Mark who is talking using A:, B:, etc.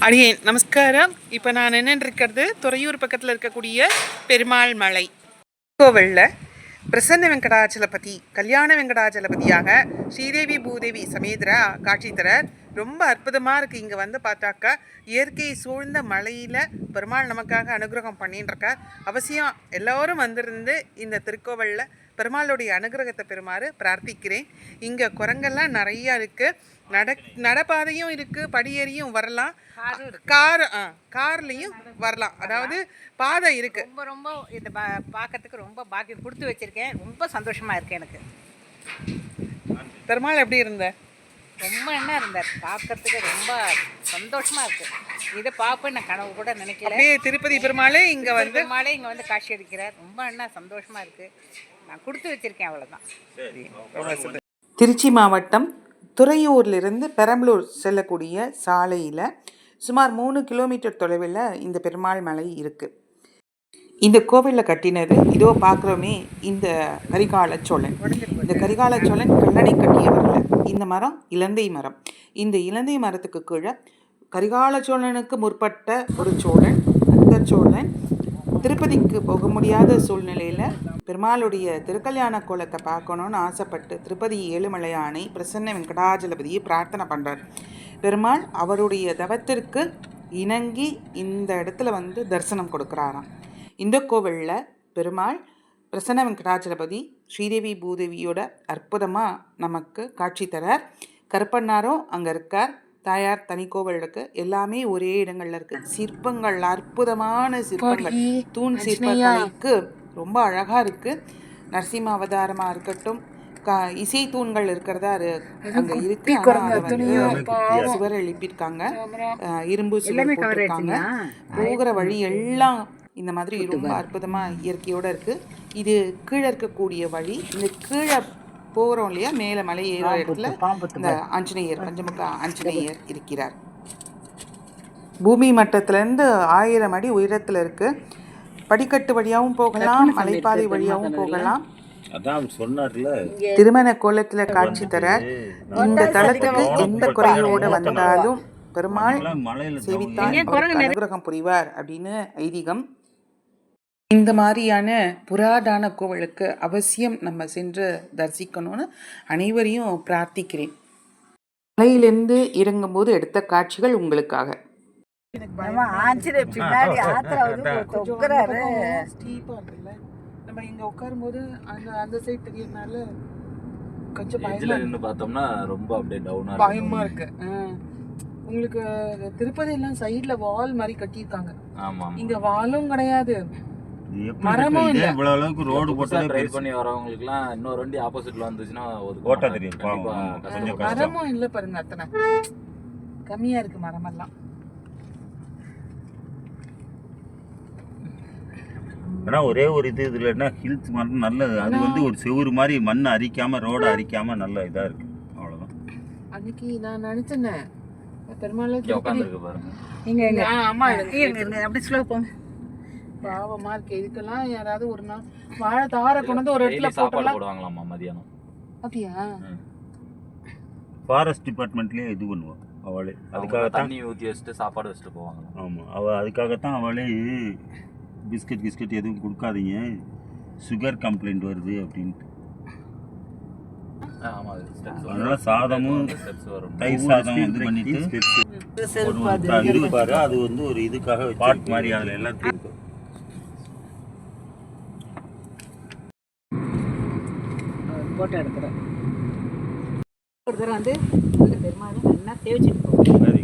A: அடியேன் நமஸ்காரம். இப்போ நான் நின்றுருக்கிறது துறையூர் பக்கத்தில் இருக்கக்கூடிய பெருமாள் மலை கோவிலில் பிரசன்ன வெங்கடாச்சலபதி கல்யாண வெங்கடாச்சலபதியாக ஸ்ரீதேவி பூதேவி சமேதரா காட்சி தர ரொம்ப அற்புதமாக இருக்குது. இங்கே வந்து பார்த்தாக்கா இயற்கை சூழ்ந்த மலையில் பெருமாள் நமக்காக அனுகிரகம் பண்ணின்னு இருக்கார். அவசியம் எல்லோரும் வந்திருந்து இந்த திருக்கோவிலில் பெருமாளுடைய அனுகிரகத்தை பெறுமாறு பிரார்த்திக்கிறேன். இங்கே குரங்கெல்லாம் நிறையா இருக்குது. நடப்பாதையும் இருக்குது, படியேறியும் வரலாம், கார்லேயும் வரலாம். அதாவது பாதை இருக்குது.
B: ரொம்ப ரொம்ப இந்த பார்க்கறதுக்கு ரொம்ப பாக்கியம் கொடுத்து வச்சுருக்கேன். ரொம்ப சந்தோஷமாக இருக்குது எனக்கு.
A: பெருமாள் எப்படி இருந்த?
B: ரொம்ப என்ன இருந்தார், பார்க்கறதுக்கு ரொம்ப சந்தோஷமாக இருக்குது. இதை பார்ப்பேன் நான் கனவு கூட நினைக்கல.
A: அப்படியே திருப்பதி பெருமாளே இங்கே வந்து
B: காட்சி அளிக்கிறார். ரொம்ப என்ன சந்தோஷமாக இருக்குது. நான் கொடுத்து வச்சுருக்கேன், அவ்வளோதான்.
A: திருச்சி மாவட்டம் துறையூர்லேருந்து பெரம்பலூர் செல்லக்கூடிய சாலையில் சுமார் 3 கிலோமீட்டர் தொலைவில் இந்த பெருமாள் மலை இருக்குது. இந்த கோவிலில் கட்டினது இதோ பார்க்குறோமே இந்த கரிகால சோழன். இந்த கரிகால சோழன் கல்லணை கட்டியவர்கள். இந்த மரம் இலந்தை மரம். இந்த இலந்தை மரத்துக்கு கீழே கரிகால சோழனுக்கு முற்பட்ட ஒரு சோழன், அந்த சோழன் திருப்பதிக்கு போக முடியாத சூழ்நிலையில் பெருமாளுடைய திருக்கல்யாண கோலத்தை பார்க்கணுன்னு ஆசைப்பட்டு திருப்பதி ஏழுமலையானை பிரசன்ன வெங்கடாச்சலபதியை பிரார்த்தனை பண்ணுறார். பெருமாள் அவருடைய தவத்திற்கு இணங்கி இந்த இடத்துல வந்து தரிசனம் கொடுக்குறாராம். இந்த கோவிலில் பெருமாள் பிரசன்ன வெங்கடாச்சலபதி ஸ்ரீதேவி பூதேவியோட அற்புதமாக நமக்கு காட்சி தரார். கருப்பண்ணாரும் அங்கே இருக்கார். தாயார் தனி கோவில் இருக்கு. எல்லாமே ஒரே இடங்கள்ல இருக்கு. சிற்பங்கள் அற்புதமான சிற்பங்கள், தூண் சிற்பங்களுக்கு ரொம்ப அழகா இருக்கு. நரசிம்ம அவதாரமா இருக்கட்டும், இசை தூண்கள் இருக்கிறதா அங்க இருக்கு. சுவர் எழுப்பியிருக்காங்க, இரும்பு சுவர் போட்டிருக்காங்க. போகிற வழி எல்லாம் இந்த மாதிரி ரொம்ப அற்புதமா இயற்கையோட இருக்கு. இது கீழே இருக்கக்கூடிய வழி. இந்த கீழே போகிறோம் இல்லையா, மேலே மலை ஏற இடத்துல இந்த ஆஞ்சநேயர், பஞ்சமுக ஆஞ்சநேயர் இருக்கிறார். பூமி மட்டத்திலேருந்து 1000 அடி உயரத்தில் இருக்குது. படிக்கட்டு வழியாகவும் போகலாம், மலைப்பாதை வழியாகவும் போகலாம். திருமண கோலத்தில் காட்சி தர இந்த தலத்துக்கு எந்த குறையோடு வந்தாலும் பெருமாள் சேவித்தால் அனுகிரகம் புரிவார் அப்படின்னு ஐதீகம். இந்த மாதிரியான புராதான கோவிலுக்கு அவசியம் நம்ம சென்று தரிசிக்கணும்னு அனைவரையும் பிரார்த்திக்கிறேன். மலையிலிருந்து இறங்கும்போது எடுத்த காட்சிகள் உங்களுக்காக. நம்ம இங்க உட்காரும் போது அந்த சைடு தெரியறதுனால கொஞ்சம் பயமா இருக்கு. உங்களுக்கு திருப்பதி எல்லாம் சைடுல வால் மாதிரி கட்டியிருக்காங்க. இங்க வாலும் கிடையாது, மரமும் இல்ல.
C: இவ்வளவு அளவுக்கு ரோடு போட்டு
D: ட்ரை பண்ணி வரவங்களுக்குலாம் இன்னொரு வண்டி ஆப்போசிட்ல வந்துச்சுன்னா
C: ஓட்ட தெரியும்.
A: மரமும் இல்ல பாருங்க, அத்தனை கம்மியா இருக்கு மரமெல்லாம்.
C: ஆனா ஒரே ஒரு இதுல என்ன ஹில்ஸ் மரம் நல்லது. அது வந்து ஒரு செவுரு மாதிரி மண்ணை அரிக்காம ரோட அரிக்காம நல்ல இதா இருக்கு. அவ்வளவுதான்.
A: அன்னைக்கு நான் நினைச்சேன் பெருமாள்
D: உட்காந்துருக்கு பாருங்க.
B: நீங்க ஆமா அப்படி ஸ்லோ போங்க.
A: பாவமா இருக்கு. இதுக்கெல்லாம் யாராவது ஒரு நாள் வாழை தாரை கொண்டு ஒரு இடத்துல
D: போடுவாங்களாமா மதியானம்.
A: அப்படியா?
C: ஃபாரஸ்ட் டிபார்ட்மெண்ட்லயே இது பண்ணுவோம் அவளே. அதுக்காக
D: தண்ணி ஊற்றி வச்சுட்டு சாப்பாடு வச்சுட்டு போவாங்க.
C: ஆமாம், அதுக்காகத்தான் அவளே பிஸ்கட் எதுவும் கொடுக்காதீங்க, சுகர் கம்ப்ளைண்ட் வருது அப்படின்ட்டு. அதனால சாதமும் தயிர் சாதம் இது பண்ணிட்டு இருப்பாரு. அது வந்து ஒரு இதுக்காக பாட் மாதிரி அதில் எல்லாம் தீர்க்கும்.
B: போட்டோ எடுக்கிறேன். ஒரு தடவை வந்து பெருமாள் நல்லா சேவிச்சுட்டு போவோம்.